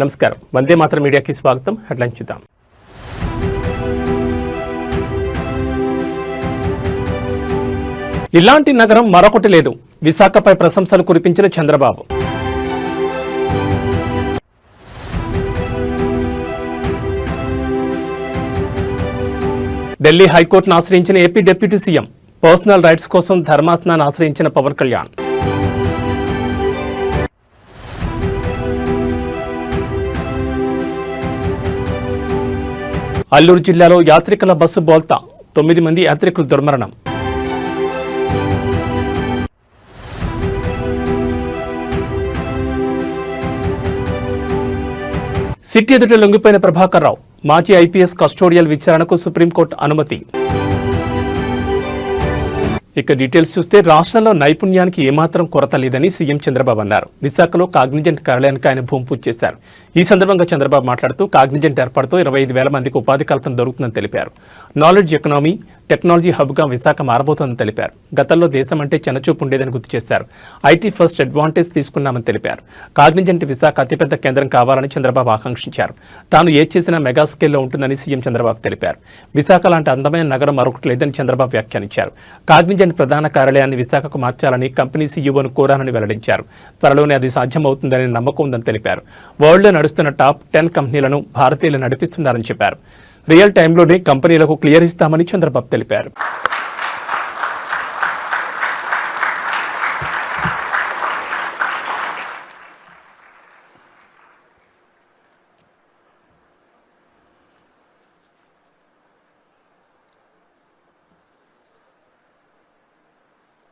నమస్కారం. వందే మాతరం మీడియాకి స్వాగతం. హెడ్లైన్ చూద్దాం. ఇలాంటి నగరం మరొకటి లేదు. విశాఖపై ప్రశంసలు కురిపించిన చంద్రబాబు. ఢిల్లీ హైకోర్టును ఆశ్రయించిన AP deputy CM. Personal rights కోసం ధర్మాసనాన్ని ఆశ్రయించిన పవన్ కళ్యాణ్. అల్లూరు జిల్లాలో యాత్రికుల బస్సు బోల్తా, 9 మంది యాత్రికులు దుర్మరణం. సిట్ ఎదుట లొంగిపోయిన ప్రభాకర్ రావు. మాజీ ఐపీఎస్ కస్టోడియల్ విచారణకు సుప్రీంకోర్టు అనుమతి. ఇక డీటెయిల్స్ చూస్తే రాష్ట్రంలో నైపుణ్యానికి ఏమాత్రం కొరత లేదని సీఎం చంద్రబాబు అన్నారు. విశాఖలో కాగ్నిజెంట్ కార్యాలయానికి ఆయన భూమి పూజ చేశారు. ఈ సందర్భంగా చంద్రబాబు మాట్లాడుతూ కాగ్నిజెంట్ ఏర్పాటుతో 25,000 మందికి ఉపాధి కల్పన దొరుకుతుందని తెలిపారు. నాలెడ్జ్ ఎకనామీ, టెక్నాలజీ హబ్గా విశాఖ మారబోతోందని తెలిపారు. గతంలో దేశం అంటే చిన్నచూపు ఉండేదని గుర్తు చేశారు. ఐటీ ఫస్ట్ అడ్వాంటేజ్ తీసుకున్నామని తెలిపారు. కాగ్నిజెంట్ విశాఖ అతిపెద్ద కేంద్రం కావాలని చంద్రబాబు ఆకాంక్షించారు. తాను ఏది చేసినా మెగా స్కేల్లో ఉంటుందని సీఎం చంద్రబాబు తెలిపారు. విశాఖ లాంటి అందమైన నగరం మరొకటి లేదని చంద్రబాబు వ్యాఖ్యానించారు. కాగ్నిజెంట్ ప్రధాన కార్యాలయాన్ని విశాఖకు మార్చాలని కంపెనీ సీఈఓను కోరానని వెల్లడించారు. త్వరలోనే అది సాధ్యమవుతుందని నమ్మకం ఉందని తెలిపారు. వరల్డ్లో నడుస్తున్న టాప్ 10 కంపెనీలను భారతీయులు నడిపిస్తున్నారని చెప్పారు. రియల్ టైంలోనే కంపెనీలకు క్లియర్ ఇస్తామని చంద్రబాబు తెలిపారు.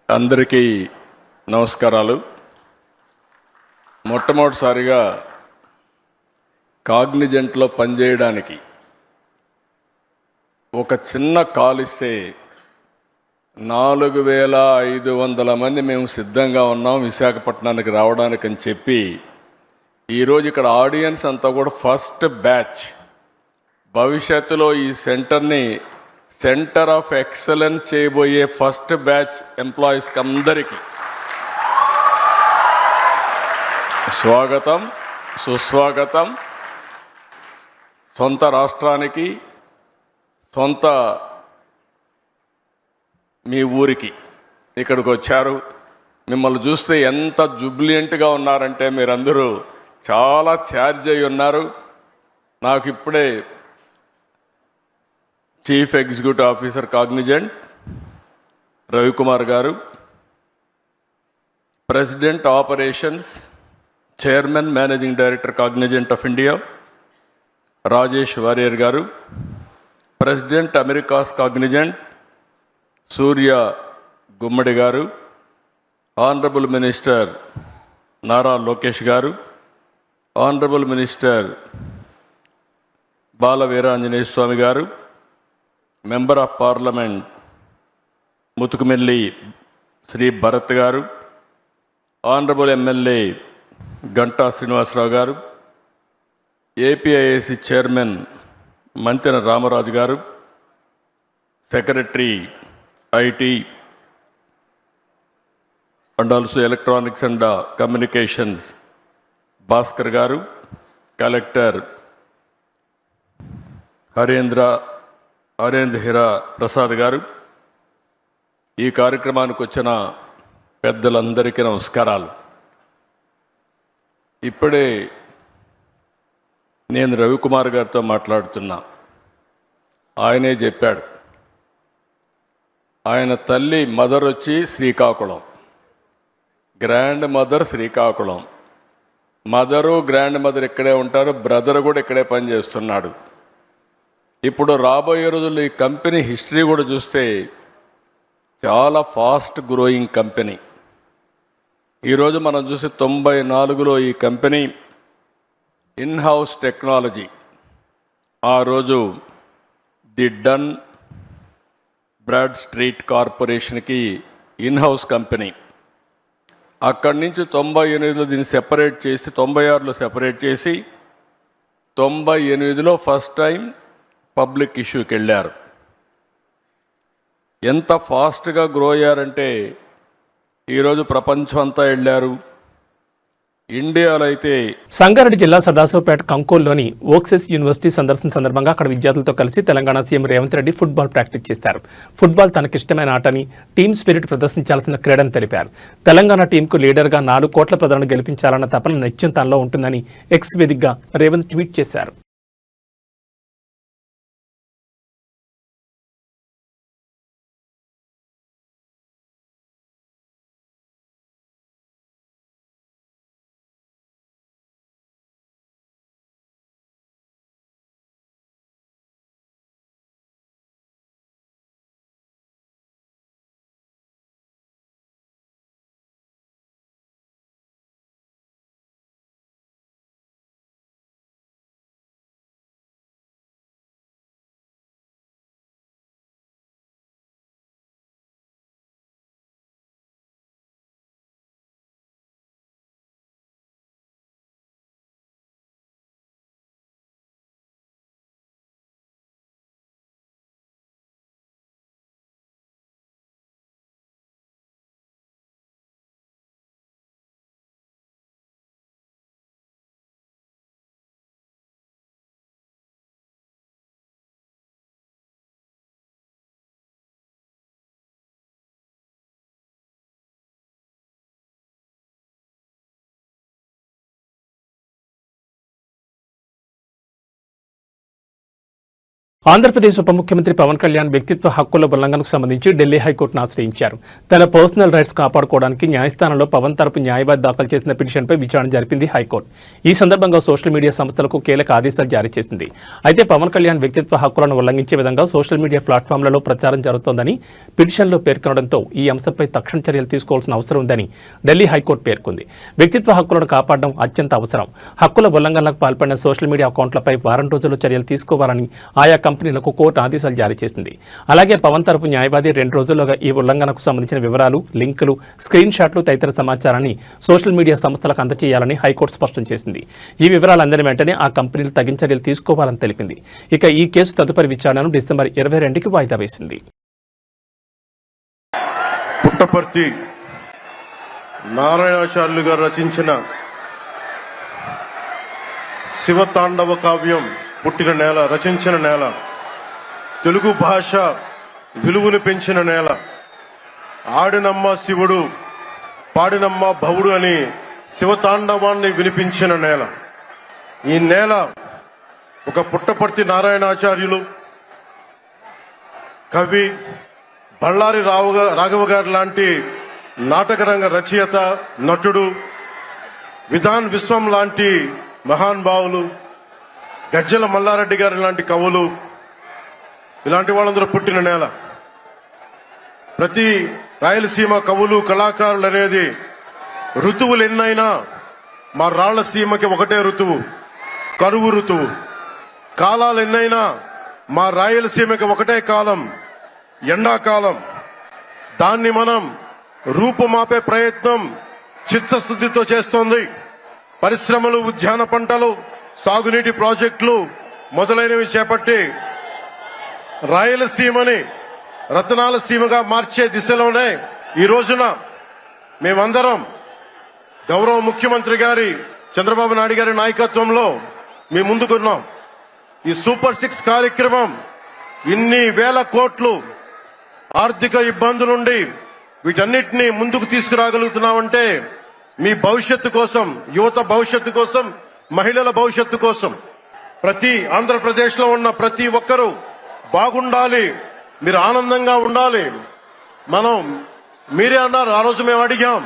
అందరికీ నమస్కారాలు. మొట్టమొదటిసారిగా కాగ్నిజెంట్లో పనిచేయడానికి ఒక చిన్న కాల్ ఇస్తే 4,500 మంది మేము సిద్ధంగా ఉన్నాం విశాఖపట్నానికి రావడానికి అని చెప్పి ఈరోజు ఇక్కడ ఆడియన్స్ అంతా కూడా ఫస్ట్ బ్యాచ్. భవిష్యత్తులో ఈ సెంటర్ని సెంటర్ ఆఫ్ ఎక్సలెన్స్ చేయబోయే ఫస్ట్ బ్యాచ్ ఎంప్లాయీస్కి అందరికీ స్వాగతం, సుస్వాగతం. సొంత రాష్ట్రానికి, సొంత మీ ఊరికి ఇక్కడికి వచ్చారు. మిమ్మల్ని చూస్తే ఎంత జుబ్లియంట్గా ఉన్నారంటే మీరందరూ చాలా ఛార్జ్ అయి ఉన్నారు. నాకు ఇప్పుడే chief executive officer Cognizant Ravikumar garu, president operations, chairman managing director Cognizant of India Rajesh Warrier garu, president Americas Cognizant Surya Gummadi garu, honourable minister Nara Lokesh garu, honourable minister Bala Veeranjaneya Swamy garu, member of parliament Muthukumelli Sri Bharat garu, honourable MLA Ganta Srinivasarao గారు, ఏపీఐఏసీ చైర్మన్ మంతెన రామరాజు గారు, secretary IT and also electronics and communications Bhaskar గారు, collector Harendra హిరా Prasad గారు, ఈ కార్యక్రమానికి వచ్చిన పెద్దలందరికీ నమస్కారాలు. ఇప్పుడే నేను రవికుమార్ గారితో మాట్లాడుతున్నా. ఆయనే చెప్పాడు, ఆయన తల్లి మదర్ వచ్చి Srikakulam, grand mother Srikakulam, mother grand mother ఇక్కడే ఉంటారు, బ్రదర్ కూడా ఇక్కడే పనిచేస్తున్నాడు. ఇప్పుడు రాబోయే రోజుల్లో ఈ కంపెనీ హిస్టరీ కూడా చూస్తే చాలా ఫాస్ట్ గ్రోయింగ్ కంపెనీ. ఈరోజు మనం చూసి 94లో ఈ కంపెనీ ఇన్హౌస్ టెక్నాలజీ, ఆ రోజు ది డన్ బ్రాడ్ స్ట్రీట్ కార్పొరేషన్కి ఇన్హౌస్ కంపెనీ. అక్కడి నుంచి 98లో దీన్ని సెపరేట్ చేసి 96లో సెపరేట్ చేసి 98లో ఫస్ట్ టైం పబ్లిక్ ఇష్యూకి వెళ్ళారు. ఎంత ఫాస్ట్గా గ్రో అయ్యారంటే ఈరోజు ప్రపంచం అంతా వెళ్ళారు. ఇండియాలో అయితే సంగారెడ్డి జిల్లా సదాశివపేట కంకోల్లోని ఓక్సెస్ యూనివర్సిటీ సందర్శన సందర్భంగా అక్కడ విద్యార్థులతో కలిసి Telangana CM Revanth Reddy football practice చేశారు. ఫుట్బాల్ తనకిష్టమైన ఆటని, టీమ్ స్పిరిట్ ప్రదర్శించాల్సిన క్రీడని తెలిపారు. తెలంగాణ టీంకు లీడర్గా 4 కోట్ల ప్రజలను గెలిపించాలన్న తపన నిత్యం తనలో ఉంటుందని ఎక్స్ వేదికగా రేవంత్ ట్వీట్ చేశారు. ఆంధ్రప్రదేశ్ ఉప ముఖ్యమంత్రి పవన్ కళ్యాణ్ వ్యక్తిత్వ హక్కుల ఉల్లంఘనకు సంబంధించి ఢిల్లీ హైకోర్టును ఆశ్రయించారు. తన పర్సనల్ రైట్స్ కాపాడుకోవడానికి న్యాయస్థానంలో పవన్ తరపు న్యాయవాది దాఖలు చేసిన పిటిషన్పై విచారణ జరిపింది హైకోర్టు. ఈ సందర్భంగా సోషల్ మీడియా సంస్థలకు కీలక ఆదేశాలు జారీ చేసింది. అయితే పవన్ కళ్యాణ్ వ్యక్తిత్వ హక్కులను ఉల్లంఘించే విధంగా సోషల్ మీడియా ప్లాట్ఫామ్లలో ప్రచారం జరుగుతోందని పిటిషన్లో పేర్కొనడంతో ఈ అంశంపై తక్షణ చర్యలు తీసుకోవాల్సిన అవసరం ఉందని ఢిల్లీ హైకోర్టు పేర్కొంది. వ్యక్తిత్వ హక్కులను కాపాడడం అత్యంత అవసరం. హక్కుల ఉల్లంఘనలకు పాల్పడిన సోషల్ మీడియా అకౌంట్లపై వారం రోజుల్లో చర్యలు తీసుకోవాలని ఆయా కంపెనీలకు కోర్టు ఆదేశాలు జారీ చేసింది. అలాగే పవన్ తరపు న్యాయవాది 2 రోజుల్లోగా ఈ ఉల్లంఘనకు సంబంధించిన వివరాలు, లింకులు, స్క్రీన్ షాట్లు తదితర సమాచారాన్ని సోషల్ మీడియా సంస్థలకు అందజేయాలని హైకోర్టు స్పష్టం చేసింది. ఈ వివరాలు అందిన వెంటనే ఆ కంపెనీలు తగిన చర్యలు తీసుకోవాలని తెలిపింది. ఇక ఈ కేసు తదుపరి విచారణను డిసెంబర్ 22కి వాయిదా వేసింది. పుట్టపర్తి నారాయణాచార్యులు గారు రచించిన శివతాండవ కావ్యం పుట్టిన నేల, రచించిన నేల, తెలుగు భాష విలువను పెంచిన నేల, ఆడినమ్మ శివుడు పాడినమ్మ భవుడు అని శివతాండవాన్ని వినిపించిన నేల. ఈ నేల ఒక పుట్టపర్తి నారాయణాచార్యులు, కవి, బళ్ళారి రాఘవ గారు లాంటి నాటకరంగ రచయిత, నటుడు, విధాన్ విశ్వం లాంటి మహానుభావులు, గజ్జల మల్లారెడ్డి గారి లాంటి కవులు, ఇలాంటి వాళ్ళందరూ పుట్టిన నేల. ప్రతి రాయలసీమ కవులు, కళాకారులు అనేది ఋతువులు ఎన్నైనా మా రాళ్లసీమకి ఒకటే ఋతువు, కరువు ఋతువు. కాలాలు ఎన్నైనా మా రాయలసీమకి ఒకటే కాలం, ఎండాకాలం. దాన్ని మనం రూపుమాపే ప్రయత్నం చిత్తశుద్ధితో చేస్తోంది. పరిశ్రమలు, ఉద్యాన పంటలు, సాగునీటి ప్రాజెక్టులు మొదలైనవి చేపట్టి రాయలసీమని రతనాల సీమగా మార్చే దిశలోనే ఈ రోజున మేమందరం గౌరవ ముఖ్యమంత్రి గారి చంద్రబాబు నాయుడు గారి నాయకత్వంలో మీ ముందుకున్నాం. ఈ సూపర్ 6 కార్యక్రమం ఇన్ని వేల కోట్లు ఆర్థిక ఇబ్బందుల నుండి వీటన్నిటినీ ముందుకు తీసుకురాగలుగుతున్నామంటే మీ భవిష్యత్తు కోసం, యువత భవిష్యత్తు కోసం, మహిళల భవిష్యత్తు కోసం, ప్రతి ఆంధ్రప్రదేశ్ లో ఉన్న ప్రతి ఒక్కరూ బాగుండాలి, మీరు ఆనందంగా ఉండాలి. మీరే అన్నారు, ఆ రోజు మేము అడిగాం,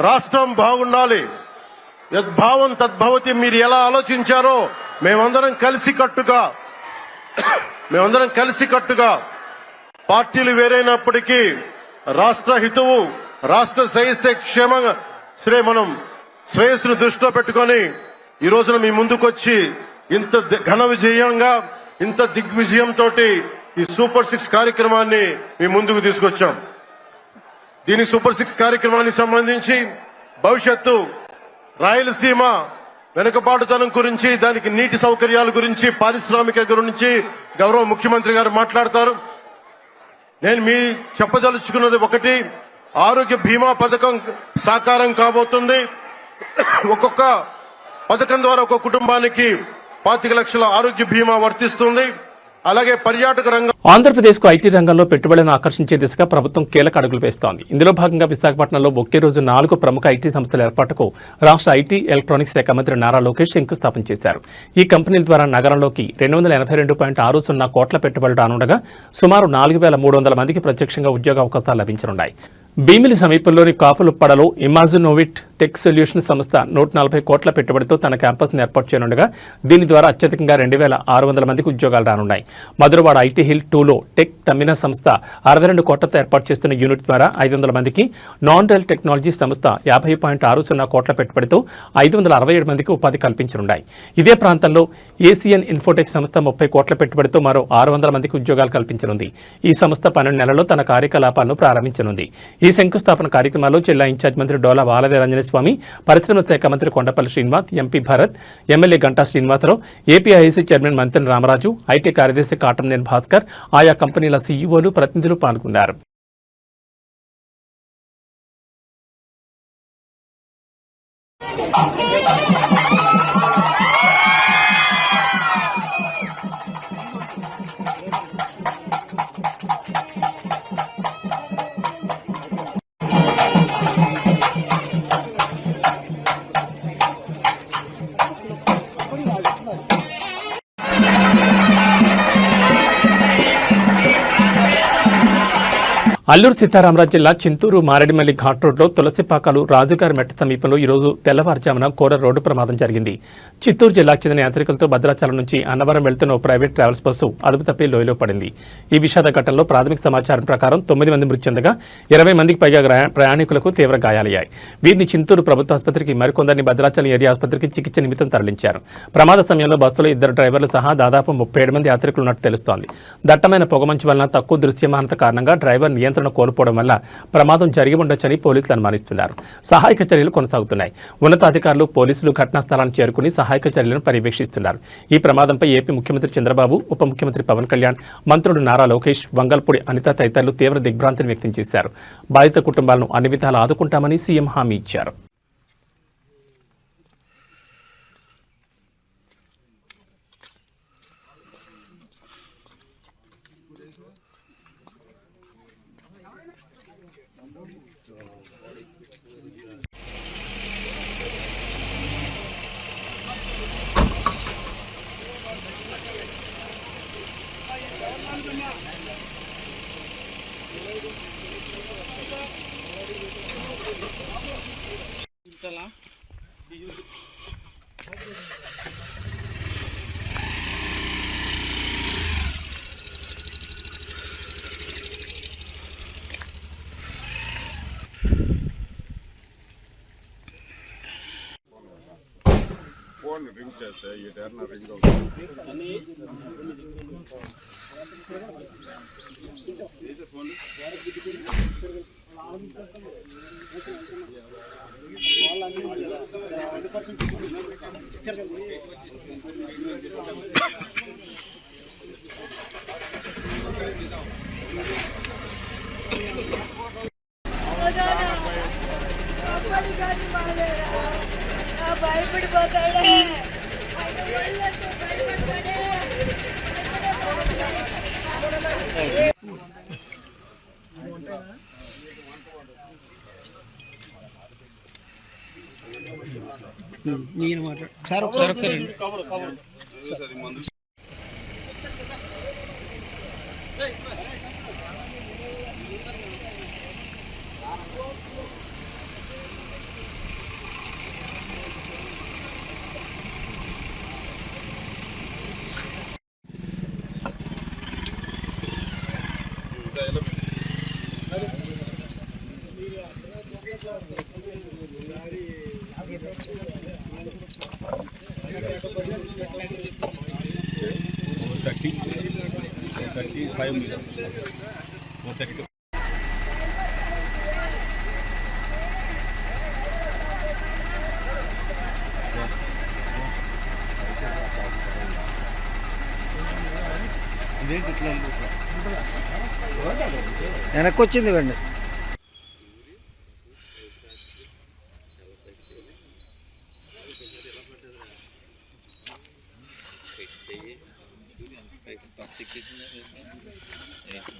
రాష్ట్రం బాగుండాలి, యద్భావం తద్భవతి. మీరు ఎలా ఆలోచించారో మేమందరం కలిసికట్టుగా పార్టీలు వేరైనప్పటికీ రాష్ట్ర హితువు, రాష్ట్ర శ్రేయస్సును దృష్టిలో పెట్టుకొని ఈ రోజున మీ ముందుకొచ్చి ఇంత ఘన విజయంగా, ఇంత దిగ్విజయంతో ఈ సూపర్ 6 కార్యక్రమాన్ని మీ ముందుకు తీసుకొచ్చాం. దీని సూపర్ 6 కార్యక్రమానికి సంబంధించి భవిష్యత్తు రాయలసీమ వెనుకబాటుతనం గురించి, దానికి నీటి సౌకర్యాల గురించి, పారిశ్రామిక గురించి గౌరవ ముఖ్యమంత్రి గారు మాట్లాడతారు. నేను మీ చెప్పదలుచుకున్నది ఒకటి, ఆరోగ్య బీమా పథకం సాకారం కాబోతుంది. ఒక్కొక్క పథకం ద్వారా ఒక్కొక్క కుటుంబానికి 25 లక్షల ఆరోగ్య బీమా వర్తిస్తుంది. అలాగే పర్యాటక రంగం ఆంధ్రప్రదేశ్కు ఐటీ రంగంలో పెట్టుబడులను ఆకర్షించే దిశగా ప్రభుత్వం కీలక అడుగులు వేస్తోంది. ఇందులో భాగంగా విశాఖపట్నంలో ఒకే రోజు 4 ప్రముఖ ఐటీ సంస్థల ఏర్పాటుకు రాష్ట్ర ఐటీ ఎలక్ట్రానిక్స్ శాఖ మంత్రి నారా లోకేష్ శంకుస్థాపన చేశారు. ఈ కంపెనీల ద్వారా నగరంలోకి 282.60 కోట్ల పెట్టుబడులు రానుండగా సుమారు 4,300 మందికి ప్రత్యక్షంగా ఉద్యోగ అవకాశాలు లభించనున్నాయి. భీమిలి సమీపంలోని కాపులుప్పడలో ఇమాజినోవిట్ టెక్ సొల్యూషన్ సంస్థ 140 కోట్ల పెట్టుబడితో తన క్యాంపస్ను ఏర్పాటు చేయనుండగా దీని ద్వారా అత్యధికంగా 2,600 మందికి ఉద్యోగాలు రానున్నాయి. మధురవాడ ఐటీ హిల్ 2లో టెక్ తమ్మిన సంస్థ 62 కోట్లతో ఏర్పాటు చేస్తున్న యూనిట్ ద్వారా 500 మందికి, నాన్ రైల్ టెక్నాలజీ సంస్థ 50.60 కోట్ల పెట్టుబడితో 567 మందికి ఉపాధి కల్పించనున్నాయి. ఇదే ప్రాంతంలో ఏసియన్ ఇన్ఫోటెక్ సంస్థ 30 కోట్ల పెట్టుబడితో మరో 600 మందికి ఉద్యోగాలు కల్పించనుంది. ఈ సంస్థ 12 నెలల్లో తన కార్యకలాపాలను ప్రారంభించనుంది. ఈ శంకుస్థాపన కార్యక్రమాల్లో జిల్లా ఇన్ఛార్జ్ మంత్రి డోలా బాలవీరాంజనేయ స్వామి, పరిశ్రమల శాఖ మంత్రి Kondapalli Srinivas, MP Bharat, MLA Ganta Srinivasarao, APIIC chairman Mantena Ramaraju, IT కార్యదర్శి కాటంనేని భాస్కర్, ఆయా కంపెనీల సీఈఓలు, ప్రతినిధులు పాల్గొన్నారు. అల్లూరు సీతారామరాజు జిల్లా చింతూరు మారేడుమల్లి ఘాట్ రోడ్లో తులసిపాకాలు రాజుగారి మెట్ట సమీపంలో ఈరోజు తెల్లవారుజామున ఘోర రోడ్డు ప్రమాదం జరిగింది. చిత్తూరు జిల్లాకు చెందిన యాత్రికులతో భద్రాచలం నుంచి అన్నవరం వెళ్తున్న ఓ ప్రైవేట్ ట్రావెల్స్ బస్సు అదుపు తప్పి లోయలో పడింది. ఈ విషాద ఘటనలో ప్రాథమిక సమాచారం ప్రకారం 9 మంది మృతి చెందగా 20 మందికి పైగా ప్రయాణికులకు తీవ్ర గాయాలయ్యాయి. వీరిని చింతూరు ప్రభుత్వ ఆసుపత్రికి, మరికొందరిని భద్రాచలం ఏరియా ఆసుపత్రికి చికిత్స నిమిత్తం తరలించారు. ప్రమాద సమయంలో బస్సులో 2 డ్రైవర్లు సహా దాదాపు 37 మంది యాత్రికులు ఉన్నట్టు తెలుస్తోంది. దట్టమైన పొగమంచు వలన తక్కువ దృశ్యమానత కారణంగా డ్రైవర్ నియంత్రణ కోల్పోవడం వల్ల ప్రమాదం జరిగి ఉండొచ్చని పోలీసులు అనుమానిస్తున్నారు. సహాయక చర్యలు కొనసాగుతున్నాయి. ఉన్నతాధికారులు, పోలీసులు ఘటనా స్థలాన్ని చేరుకుని సహాయక చర్యలను పర్యవేక్షిస్తున్నారు. ఈ ప్రమాదంపై ఏపీ ముఖ్యమంత్రి చంద్రబాబు, ఉప ముఖ్యమంత్రి పవన్ కళ్యాణ్, మంత్రులు నారా లోకేష్, వంగల్పూడి అనిత తదితరులు తీవ్ర దిగ్భ్రాంతిని వ్యక్తం చేశారు. బాధిత కుటుంబాలను అన్ని విధాలా ఆదుకుంటామని సీఎం హామీ ఇచ్చారు. రింగ్ చేస్తే ఈ టర్న్ రింగ్ భయపడిపోతాడే నేను మాట్లాడు ఒకసారి వెనక్కి వచ్చింది వెండి. చెయ్యి పైకి టాక్సిక్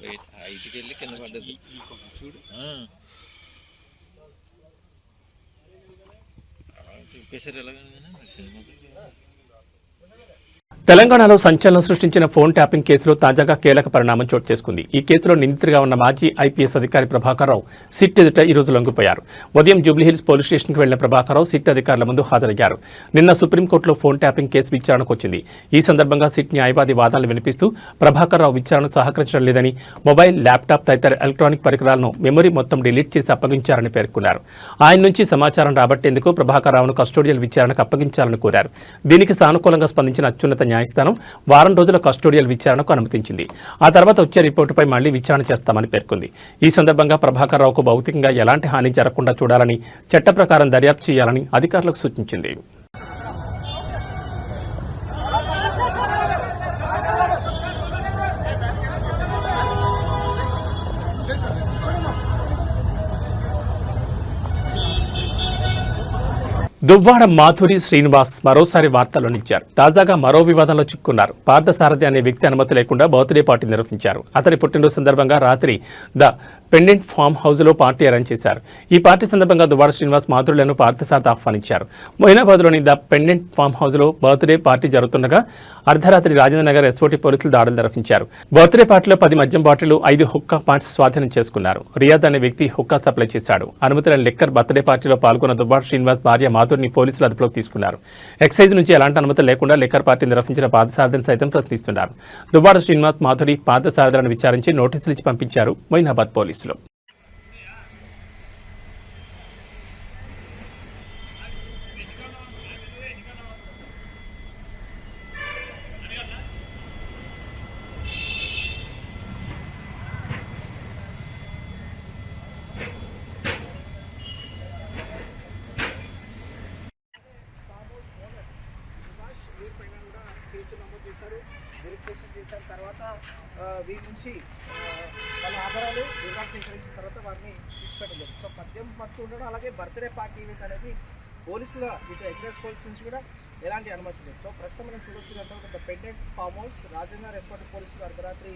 బయట హైట్కి వెళ్ళి కింద పడ్డది చూడు తిప్పేసారు ఎలాగైనా తెలంగాణలో సంచలనం సృష్టించిన ఫోన్ ట్యాపింగ్ కేసులో తాజాగా కీలక పరిణామం చోటు చేసుకుంది. ఈ కేసులో నిందితుడిగా ఉన్న మాజీ ఐపీఎస్ అధికారి ప్రభాకర్ రావు సిట్ ఎదుట ఈ రోజు లొంగిపోయారు. ఉదయం జూబ్లీహిల్స్ పోలీస్ స్టేషన్కి వెళ్లిన ప్రభాకర్ రావు సిట్ అధికారుల ముందు హాజరయ్యారు. నిన్న సుప్రీంకోర్టులో ఫోన్ ట్యాపింగ్ కేసు విచారణకు వచ్చింది. ఈ సందర్భంగా సిట్ న్యాయవాది వాదనలు వినిపిస్తూ ప్రభాకర్ రావు విచారణకు సహకరించడం లేదని, మొబైల్, ల్యాప్టాప్ తదితర ఎలక్ట్రానిక్ పరికరాలను మెమరీ మొత్తం డిలీట్ చేసి అప్పగించారని పేర్కొన్నారు. ఆయన నుంచి సమాచారం రాబట్టేందుకు ప్రభాకర్ రావును కస్టోడియల్ విచారణకు అప్పగించాలని కోరారు. దీనికి సానుకూలంగా స్పందించిన అత్యున్నత న్యాయస్థానం వారం రోజుల కస్టోడియల్ విచారణకు అనుమతించింది. ఆ తర్వాత వచ్చే రిపోర్టుపై మళ్లీ విచారణ చేస్తామని పేర్కొంది. ఈ సందర్భంగా ప్రభాకర్ రావుకు భౌతికంగా ఎలాంటి హాని జరగకుండా చూడాలని, చట్ట ప్రకారం దర్యాప్తు చేయాలని అధికారులకు సూచించింది. దువ్వాడ మాధురి శ్రీనివాస్ మరోసారి వార్తల్లో నిలిచారు. తాజాగా మరో వివాదంలో చిక్కున్నారు. పార్థసారథి అనే వ్యక్తి అనుమతి లేకుండా బర్త్డే పార్టీ నిర్వహించారు. అతని పుట్టినరోజు సందర్భంగా రాత్రి ద పెండెంట్ ఫామ్ హౌస్లో పార్టీ అరేంజ్ చేశారు. ఈ పార్టీ సందర్భంగా దువ్వాడ శ్రీనివాస్ మాధురులను పార్థసారథి ఆహ్వానించారు. మొయినాబాద్లోని ద పెండెంట్ ఫామ్ హౌస్లో బర్త్డే పార్టీ జరుగుతుండగా అర్ధరాత్రి రాజేంద్రనగర్ ఎస్ఓటీ పోలీసులు దాడులు నిర్వహించారు. బర్త్డే పార్టీలో 10 మద్యం బాటిళ్లు, 5 హుక్కా పాయింట్స్ స్వాధీనం చేసుకున్నారు. రియాద్ అనే వ్యక్తి హుక్కా సప్లై చేశాడు. అనుమతి లేని లిక్కర్ బర్త్డే పార్టీలో పాల్గొన్న దువ్వాడ శ్రీనివాస్ భార్య మాధురిని పోలీసులు అదుపులోకి తీసుకున్నారు. ఎక్సైజ్ నుంచి ఎలాంటి అనుమతి లేకుండా లిక్కర్ పార్టీ నిర్వహించిన పార్థసారథిని సైతం ప్రశ్నిస్తున్నారు. దువ్వాడ శ్రీనివాస్ మాధురి పార్థసారథులను విచారించి నోటీసులు ఇచ్చి పంపించారు మొయినాబాద్ పోలీసులు. కేసు నమోదు చేశారు, వెరిఫికేషన్ చేసిన తర్వాత వీరి నుంచి వాళ్ళ ఆధారాలు వివరాలు సేకరించిన తర్వాత వారిని విడిచిపెట్టలేదు. సో మద్యం మత్తు ఉండడం, అలాగే బర్త్డే పార్టీ ఈవెంట్ అనేది పోలీసుల ఇటు ఎక్సైజ్ పోలీస్ నుంచి కూడా ఎలాంటి అనుమతి లేదు. సో ప్రస్తుతం మనం చూడొచ్చు అంటే pendant farm house Rajendra SOT పోలీసులు అర్ధరాత్రి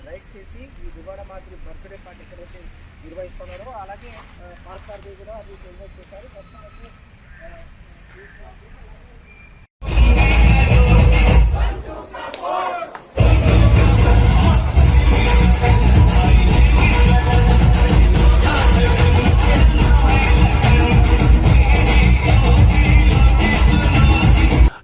రైడ్ చేసి ఈ దువ్వాడ మాదిరి బర్త్డే పార్టీ ఎక్కడైతే నిర్వహిస్తున్నారో అలాగే పార్థసారథి కూడా అది ఇన్వైట్ చేశారు. ప్రస్తుతం అయితే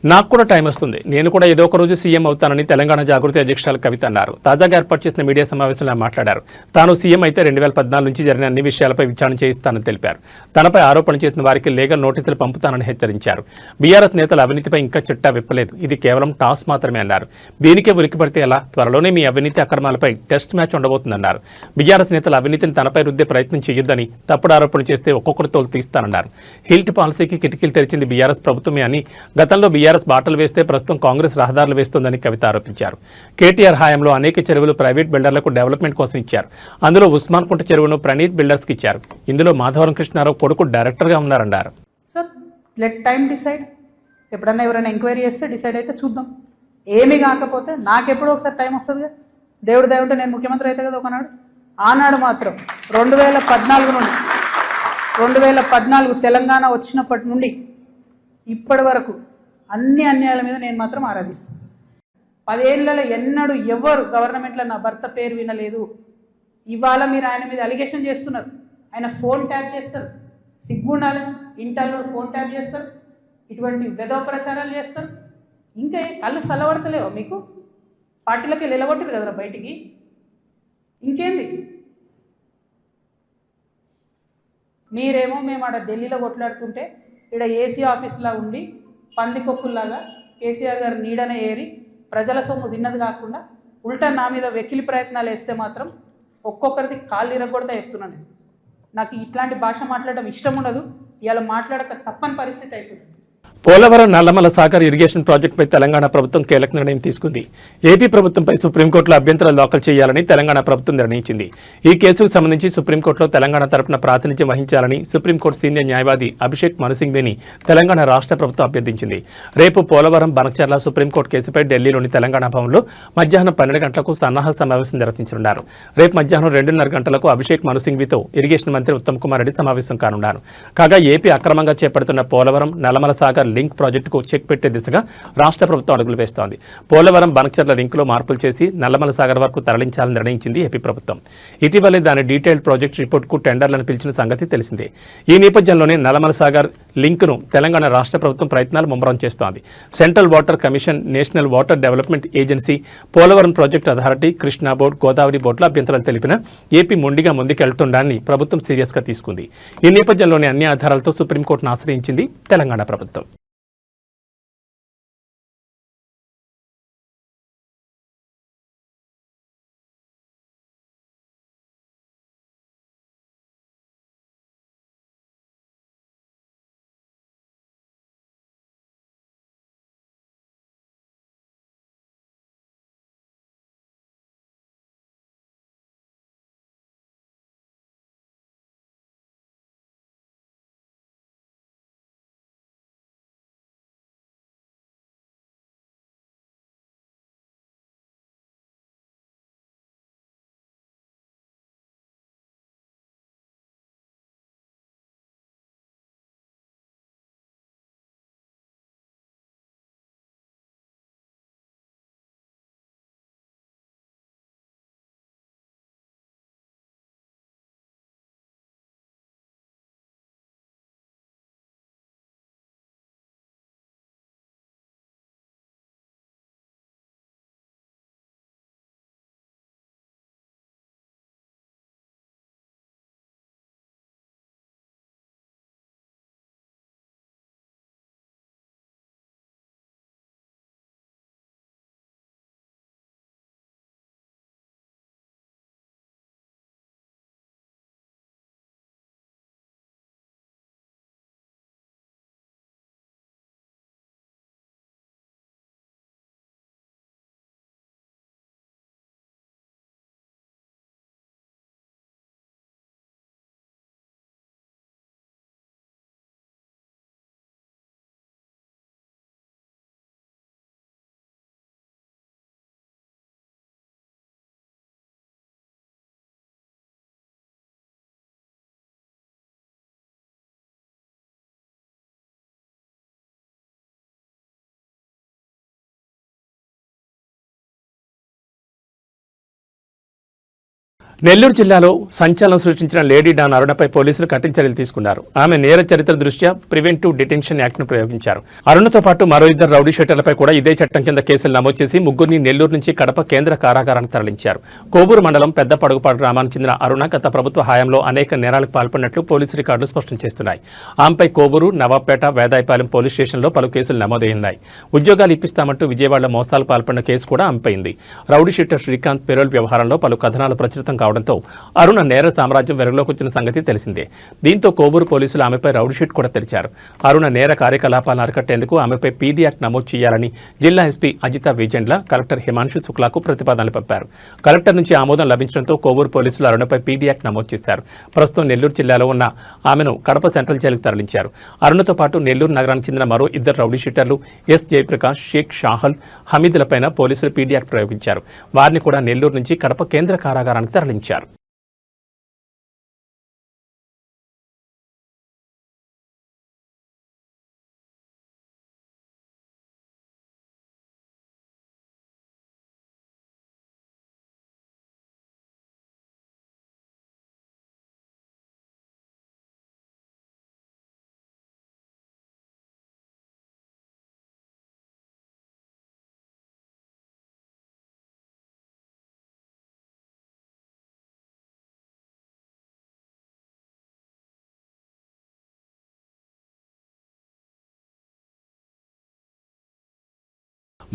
నాకు కూడా టైం వస్తుంది, నేను కూడా ఏదో ఒక రోజు సీఎం అవుతానని తెలంగాణ జాగృతి అధ్యక్షురాలు కవిత అన్నారు. తాజాగా ఏర్పాటు చేసిన మీడియా సమావేశంలో మాట్లాడారు. తాను సీఎం అయితే 2014 నుంచి జరిగిన అన్ని విషయాలపై విచారణ చేయిస్తానని తెలిపారు. తనపై ఆరోపణలు చేసిన వారికి లీగల్ నోటీసులు పంపుతానని హెచ్చరించారు. బీఆర్ఎస్ నేతల అవినీతిపై ఇంకా చిట్టా విప్పలేదు, ఇది కేవలం టాస్ మాత్రమే అన్నారు. దీనికే ఉలిక్కిపడితే ఎలా, త్వరలోనే మీ అవినీతి అక్రమాలపై టెస్ట్ మ్యాచ్ ఉండబోతుందన్నారు. బీఆర్ఎస్ నేతల అవినీతిని తనపై రుద్దే ప్రయత్నం చేయొద్దని, తప్పుడు ఆరోపణలు చేస్తే ఒక్కొక్కరు తోలు తీస్తానన్నారు. హిల్ట్ పాలసీకి కిటికీలు తెరిచింది బీఆర్ఎస్ ప్రభుత్వమే అని, గతంలో బీఆర్ఎస్ బాటలు వేస్తే ప్రస్తుతం కాంగ్రెస్ రహదారులు వేస్తోందని కవిత ఆరోపించారు. కేటీఆర్ హయాంలో అనేక చెరువులు ప్రైవేట్ బిల్డర్లకు డెవలప్మెంట్ కోసం ఇచ్చారు. అందులో ఉస్మాన్ కుంట చెరువును ప్రణీత్ బిల్డర్స్కి ఇచ్చారు. ఇందులో మాధవరం కృష్ణారావు కొడుకు డైరెక్టర్గా ఉన్నారన్నారు. Sir let time decide. ఎప్పుడన్నా ఎవరైనా ఎంక్వైరీ చేస్తే డిసైడ్ అయితే చూద్దాం. ఏమీ కాకపోతే నాకెప్పుడో ఒకసారి టైం వస్తుంది. దేవుడు దయ ఉంటే నేను ముఖ్యమంత్రి అయితే కదా ఒకనాడు. ఆనాడు మాత్రం 2014 నుండి 2014 తెలంగాణ వచ్చినప్పటి నుండి ఇప్పటి వరకు అన్ని అన్యాయాల మీద నేను మాత్రం ఆరాధిస్తాను. 10 ఏళ్లలో ఎన్నడూ ఎవరు గవర్నమెంట్లో నా భర్త పేరు వినలేదు. ఇవాళ మీరు ఆయన మీద అలిగేషన్ చేస్తున్నారు. ఆయన ఫోన్ ట్యాప్ చేస్తారు, సిగ్గుండాలి, ఇంటర్లో ఫోన్ ట్యాప్ చేస్తారు, ఇటువంటి వెధవ ప్రచారాలు చేస్తారు. ఇంకా కళ్ళు చల్లబడతలేవో మీకు? పార్టీలకి నిలగొట్టారు కదరా బయటికి, ఇంకేంది? మీరేమో మేము ఆడ ఢిల్లీలో కొట్లాడుతుంటే ఇక్కడ ఏసీ ఆఫీస్లా ఉండి పందికొక్కుల్లాగా కేసీఆర్ గారు నీడనే ఏరి ప్రజల సొమ్ము తిన్నది కాకుండా ఉల్టా నా మీద వెకిలి ప్రయత్నాలు వేస్తే మాత్రం ఒక్కొక్కరిది కాళ్ళు ఇరగొడతా చెప్తున్నాను. నాకు ఇట్లాంటి భాష మాట్లాడడం ఇష్టం ఉండదు. ఇవాళ మాట్లాడక తప్పని పరిస్థితి అవుతుంది. పోలవరం నల్లమల సాగర్ ఇరిగేషన్ ప్రాజెక్టుపై తెలంగాణ ప్రభుత్వం కీలక నిర్ణయం తీసుకుంది. ఏపీ ప్రభుత్వంపై సుప్రీంకోర్టులో అభ్యంతరాలు దాఖలు చేయాలని తెలంగాణ ప్రభుత్వం నిర్ణయించింది. ఈ కేసుకు సంబంధించి సుప్రీంకోర్టులో తెలంగాణ తరపున ప్రాతినిధ్యం వహించాలని సుప్రీంకోర్టు సీనియర్ న్యాయవాది అభిషేక్ మనుసింఘ్విని తెలంగాణ రాష్ట్ర ప్రభుత్వం అభ్యర్థించింది. రేపు పోలవరం బనకచర్ల సుప్రీంకోర్టు కేసుపై ఢిల్లీలోని తెలంగాణ భవన్లో మధ్యాహ్నం 12 గంటలకు సన్నాహక సమావేశం నిర్వహించనున్నారు. రేపు మధ్యాహ్నం 2:30 గంటలకు అభిషేక్ మనుసింఘ్వితో ఇరిగేషన్ మంత్రి ఉత్తమ్ కుమార్ రెడ్డి సమావేశం కానున్నారు. కాగా ఏపీ అక్రమంగా చేపడుతున్న పోలవరం నల్లమల సాగర్ లింక్ ప్రాజెక్టుకు చెక్ పెట్టే దిశగా రాష్ట్ర ప్రభుత్వం అడుగులు వేస్తోంది. పోలవరం బనకచర్ల లింకులో మార్పులు చేసి నల్లమల సాగర్ వరకు తరలించాలని నిర్ణయించింది ఏపీ ప్రభుత్వం. ఇటీవలే దాని డీటెయిల్డ్ ప్రాజెక్ట్ రిపోర్టుకు టెండర్లను పిలిచిన సంగతి తెలిసిందే. ఈ నేపథ్యంలోనే నల్లమల సాగర్ లింకును తెలంగాణ రాష్ట్ర ప్రభుత్వం ప్రయత్నాలు ముమ్మరం చేస్తోంది. Central water commission, national water development agency, Polavaram project authority, Krishna board, Godavari బోర్డుల అభ్యంతరాలు తెలిపిన ఏపీ మొండిగా ముందుకెళ్తుండాన్ని ప్రభుత్వం సీరియస్గా తీసుకుంది. ఈ నేపథ్యంలోనే అన్ని ఆధారాలతో సుప్రీంకోర్టును ఆశ్రయించింది తెలంగాణ ప్రభుత్వం. నెల్లూరు జిల్లాలో సంచలనం సృష్టించిన లేడీ డాన్ అరుణపై పోలీసులు కఠిన చర్యలు తీసుకున్నారు. ఆమె నేర చరిత్ర దృష్ట్యా ప్రివెంటివ్ డిటెన్షన్ యాక్ట్ను ప్రయోగించారు. అరుణతో పాటు మరో 2 రౌడీ షీటర్లపై కూడా ఇదే చట్టం కింద కేసులు నమోదు చేసి ముగ్గురిని నెల్లూరు నుంచి కడప కేంద్ర కారాగారానికి తరలించారు. కోవూరు మండలం పెద్ద పడుగుపాడు గ్రామానికి చెందిన అరుణ గత ప్రభుత్వ హయాంలో అనేక నేరాలకు పాల్పడినట్లు పోలీసు రికార్డులు స్పష్టం చేస్తున్నాయి. ఆమెపై కోవూరు, నవాబ్పేట, వేదాయపాలెం పోలీస్ స్టేషన్లో పలు కేసులు నమోదయ్యాయి. ఉద్యోగాలు ఇప్పిస్తామంటూ విజయవాడలో మోసాలు పాల్పడిన కేసు కూడా ఆమెపై ఉంది. రౌడీ షీటర్ శ్రీకాంత్ పెరోల్ వ్యవహారంలో పలు కథనాలు ప్రచురితం కావడంతో అరుణ నేర సామ్రాజ్యం వెలుగులోకి వచ్చిన సంగతి తెలిసిందే. దీంతో కోవూరు పోలీసులు ఆమెపై రౌడీ షీట్ కూడా తెరిచారు. అరుణ నేర కార్యకలాపాలను అరికట్టేందుకు ఆమెపై పీడీ యాక్ట్ నమోదు చేయాలని జిల్లా ఎస్పీ అజిత విజెండ్ల కలెక్టర్ హిమాంశు శుక్లాకు ప్రతిపాదనలు పంపారు. కలెక్టర్ నుంచి ఆమోదం లభించడంతో కోవూరు పోలీసులు అరుణపై పీడీ యాక్ట్ నమోదు చేశారు. ప్రస్తుతం నెల్లూరు జిల్లాలో ఉన్న ఆమెను కడప సెంట్రల్ జైలుకు తరలించారు. అరుణతో పాటు నెల్లూరు నగరానికి చెందిన మరో 2 రౌడీ షీటర్లు ఎస్ జయప్రకాష్, షేక్ షాహల్, హమీద్లపైన పోలీసులు పీడీ యాక్ట్ ప్రయోగించారు. వారిని కూడా నెల్లూరు నుంచి కడప కేంద్ర కారాగారానికి తరలించారు.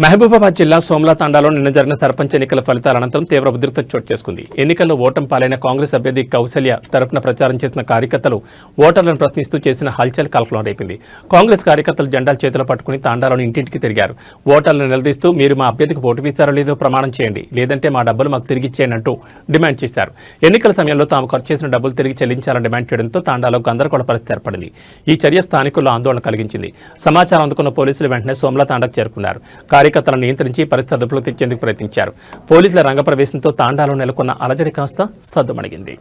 మహబూబాబాద్ జిల్లా సోమ్లా తాండాలో నిన్న జరిగిన సర్పంచ్ ఎన్నికల ఫలితాల అనంతరం తీవ్ర ఉద్రిక్తత చోటు చేసుకుంది. ఎన్నికల్లో ఓటమి పాలైన కాంగ్రెస్ అభ్యర్థి కౌసల్య తరపున ప్రచారం చేసిన కార్యకర్తలు ఓటర్లను ప్రశ్నిస్తూ చేసిన హల్చల్ కలకలం రేపింది. కాంగ్రెస్ కార్యకర్తలు జెండాలు చేతిలో పట్టుకుని తాండాలోని ఇంటింటికి తిరిగారు. ఓటర్లను నిలదీస్తూ మీరు మా అభ్యర్థికి ఓటు వేశారో లేదో ప్రమాణం చేయండి, లేదంటే మా డబ్బులు మాకు తిరిగి ఇచ్చేయండి అంటూ డిమాండ్ చేశారు. ఎన్నికల సమయంలో తాము ఖర్చు చేసిన డబ్బులు తిరిగి చెల్లించాలని డిమాండ్ చేయడంతో తాండాలో గందరగోళ పరిస్థితి ఏర్పడింది. ఈ చర్య స్థానికుల్లో ఆందోళన కలిగించింది. సమాచారం అందుకున్న పోలీసులు వెంటనే సోమ్లా తాండాకు చేరుకున్నారు. కార్యకర్తలను నియంత్రించి పరిస్థితి అదుపులో తెచ్చేందుకు ప్రయత్నించారు. పోలీసుల రంగప్రవేశంతో తాండాలో నెలకొన్న అలజడి కాస్త సద్దుమణిగింది.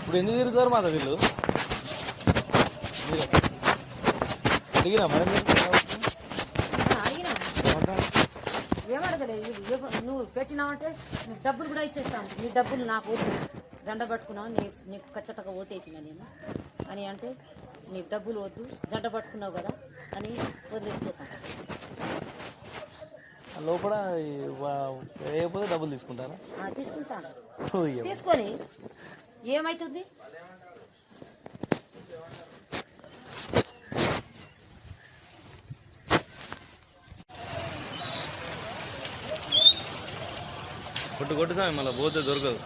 ఇప్పుడు ఎన్ని తిరుగుతారు మాట వీళ్ళు అడిగినా మరి ఏమడగలేదు. నువ్వు పెట్టినావంటే నీకు డబ్బులు కూడా ఇచ్చేస్తాను. నీ డబ్బులు నాకు ఓటు జెండా పట్టుకున్నావు, నీకు ఖచ్చితంగా ఓటేసిన నేను అని అంటే నీకు డబ్బులు వద్దు, జెండా పట్టుకున్నావు కదా అని వదిలేసిపోతాను. లోపల వేయకపోతే డబ్బులు తీసుకుంటారా? తీసుకుంటాను. తీసుకొని ఏమవుతుంది? కొట్టు సామి మళ్ళీ పోతే దొరకదు.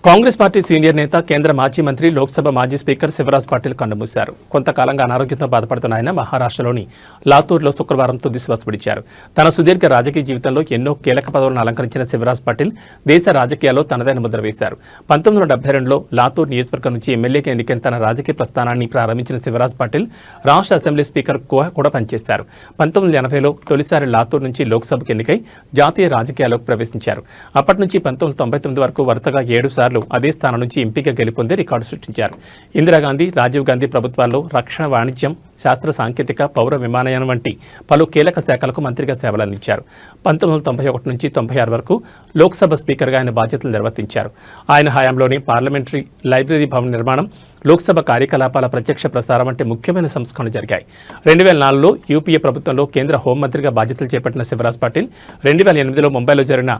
కాంగ్రెస్ పార్టీ సీనియర్ నేత, కేంద్ర మాజీ మంత్రి, లోక్సభ మాజీ స్పీకర్ శివరాజ్ పాటిల్ కన్నుమూశారు. కొంతకాలంగా అనారోగ్యంతో బాధపడుతున్న ఆయన మహారాష్ట్రలోని లాతూర్లో శుక్రవారం తుది శ్వాస విడిచారు. తన సుదీర్ఘ రాజకీయ జీవితంలో ఎన్నో కీలక పదవులను అలంకరించిన శివరాజ్ పాటిల్ దేశ రాజకీయాల్లో తనదైన ముద్ర వేశారు. 1972లో లాతూర్ నియోజకవర్గం నుంచి ఎమ్మెల్యేగా ఎన్నికైన తన రాజకీయ ప్రస్థానాన్ని ప్రారంభించిన శివరాజ్ పాటిల్ రాష్ట్ర అసెంబ్లీ స్పీకర్ కూడా పనిచేశారు. 1980లో తొలిసారి లాతూర్ నుంచి లోక్సభకు ఎన్నికై జాతీయ రాజకీయాల్లోకి ప్రవేశించారు. అప్పటి నుంచి 1999 వరకు వరుసగా 7 సార్లు అదే స్థానం నుంచి ఎంపీగా గెలుపొంది రికార్డు సృష్టించారు. ఇందిరాగాంధీ, రాజీవ్ గాంధీ ప్రభుత్వాల్లో రక్షణ, వాణిజ్యం, శాస్త్ర సాంకేతిక, పౌర విమానయానం వంటి పలు కీలక శాఖలకు మంత్రిగా సేవలందించారు. 1991 నుంచి 96 వరకు లోక్సభ స్పీకర్గా ఆయన బాధ్యతలు నిర్వర్తించారు. ఆయన హయాంలోని పార్లమెంటరీ లైబ్రరీ భవన నిర్మాణం, లోక్సభ కార్యకలాపాల ప్రత్యక్ష ప్రసారం వంటి ముఖ్యమైన సంస్కరణలు జరిగాయి. 2004లో యూపీఏ ప్రభుత్వంలో కేంద్ర హోంమంత్రిగా బాధ్యతలు చేపట్టిన శివరాజ్ పాటిల్ 2008లో ముంబైలో జరిగిన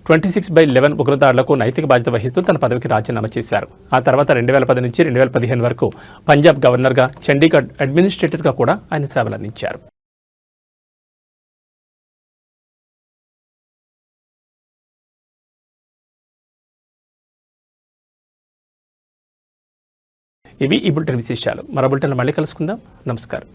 26/11 ఉగ్రదాడులకు నైతిక బాధ్యత వహిస్తూ తన పదవికి రాజీనామా చేశారు. ఆ తర్వాత 2010 నుంచి 2015 వరకు పంజాబ్ గవర్నర్గా, చండీగఢ్ అడ్మినిస్ట్రేటర్గా కూడా ఆయన సేవలందించారు. ఇవి ఈ బులెటిన్ విశేషాలు. మరో బులెటిన్లో మళ్ళీ కలుసుకుందాం. నమస్కారం.